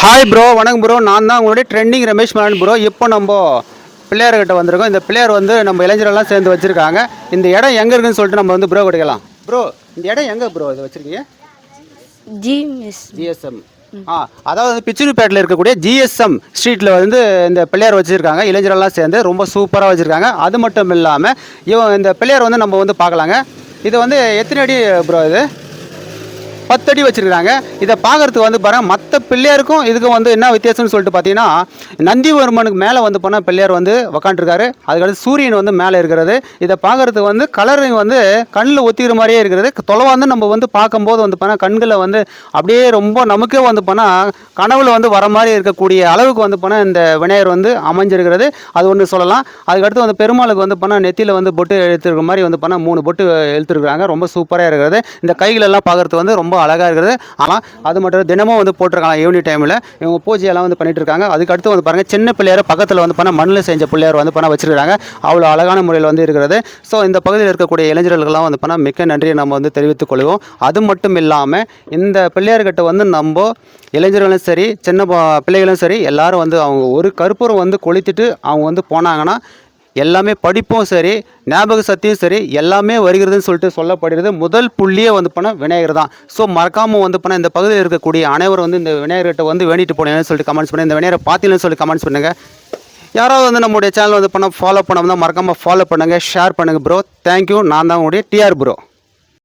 Hi bro, வணக்கம் bro. நான் தான் உங்களுடைய ட்ரெண்டிங் ரமேஷ் மலன் ப்ரோ. இப்போ நம்ம பிள்ளையார்கிட்ட வந்திருக்கோம். இந்த பிள்ளையார் வந்து நம்ம இளைஞரெல்லாம் சேர்ந்து வச்சுருக்காங்க. இந்த இடம் எங்கே இருக்குன்னு சொல்லிட்டு நம்ம வந்து ப்ரோ கிடைக்கலாம். ப்ரோ, இந்த இடம் எங்கே ப்ரோ இது வச்சுருக்கீங்க? ஜிஎஸ்எம். அதாவது பிச்சிருப்பேட்டில் இருக்கக்கூடிய ஜிஎஸ்எம் ஸ்ட்ரீட்டில் வந்து இந்த பிள்ளையார் வச்சுருக்காங்க. இளைஞரெல்லாம் சேர்ந்து ரொம்ப சூப்பராக வச்சுருக்காங்க. அது மட்டும் இல்லாமல் இந்த பிள்ளையார் வந்து நம்ம வந்து பார்க்கலாங்க. இது வந்து எத்தனை அடி ப்ரோ? இது 10 அடி வச்சுருக்காங்க. இதை பார்க்குறதுக்கு வந்து பாருங்கள், மற்ற பிள்ளையாருக்கும் இதுக்கும் வந்து என்ன வித்தியாசம்னு சொல்லிட்டு பார்த்தீங்கன்னா, நந்திவர்மனுக்கு மேலே வந்து போனால் பிள்ளையார் வந்து உக்காண்டிருக்காரு. அதுக்கடுத்து சூரியன் வந்து மேலே இருக்கிறது. இதை பார்க்குறதுக்கு வந்து கலரிங் வந்து கண்ணில் ஒத்திக்கிற மாதிரியே இருக்கிறது. தொலைவா வந்து நம்ம வந்து பார்க்கும்போது வந்து போனால் கண்களை வந்து அப்படியே ரொம்ப நமக்கே வந்து போனால் கனவுல வந்து வர மாதிரி இருக்கக்கூடிய அளவுக்கு வந்து போனால் இந்த விநாயகர் வந்து அமைஞ்சிருக்கிறது. அது ஒன்று சொல்லலாம். அதுக்கடுத்து வந்து பெருமாளுக்கு வந்து போனால் நெத்தியில் வந்து பொட்டு எழுத்துருக்க மாதிரி வந்து போனால் 3 பொட்டு எழுத்துருக்குறாங்க. ரொம்ப சூப்பராக இருக்கிறது. இந்த கைகளெல்லாம் பார்க்குறதுக்கு வந்து ரொம்ப அழகாக இருக்கிறது. ஆனால் அது மட்டும் தினமும் வந்து போட்டிருக்காங்க. ஈவினிங் டைமில் இவங்க பூஜையெல்லாம் வந்து பண்ணிட்டு இருக்காங்க. அதுக்கடுத்து வந்து பாருங்கள், சின்ன பிள்ளையார் பக்கத்தில் வந்து பண்ண மண்ணில் செஞ்ச பிள்ளையார் வந்து பண்ண வச்சிருக்காங்க. அவ்வளோ அழகான முறையில் வந்து இருக்கிறது. ஸோ இந்த பகுதியில் இருக்கக்கூடிய இளைஞர்களுக்கெல்லாம் வந்து பண்ணால் மிக்க நன்றியை நம்ம வந்து தெரிவித்துக் கொள்வோம். அது மட்டும் இல்லாமல் இந்த பிள்ளையார்கிட்ட வந்து நம்ம இளைஞர்களும் சரி, சின்ன பிள்ளைகளும் சரி, எல்லாரும் வந்து அவங்க ஒரு கற்பூரம் வந்து கொளுத்திட்டு அவங்க வந்து போனாங்கன்னா எல்லாமே படிப்பும் சரி, ஞாபக சக்தியும் சரி, எல்லாமே வருகிறதுன்னு சொல்லிட்டு சொல்லப்படுகிறது. முதல் புள்ளியே வந்து பண்ண விநாயகர் தான். ஸோ மறக்காமல் வந்து பண்ண இந்த பகுதியில் இருக்கக்கூடிய அனைவரும் வந்து இந்த விநாயகர்கிட்ட வந்து வேண்டிட்டு போனீங்கன்னு சொல்லிட்டு கமெண்ட்ஸ் பண்ணுங்கள். இந்த விநாயகரை பார்த்தீங்கன்னு சொல்லி கமெண்ட்ஸ் பண்ணுங்கள். யாராவது வந்து நம்மளுடைய சேனல் வந்து பண்ண ஃபாலோ பண்ணாமல் தான் மறக்காமல் ஃபாலோ பண்ணுங்கள், ஷேர் பண்ணுங்கள் ப்ரோ. தேங்க்யூ. நான் தான் உங்களுடைய டிஆர் ப்ரோ.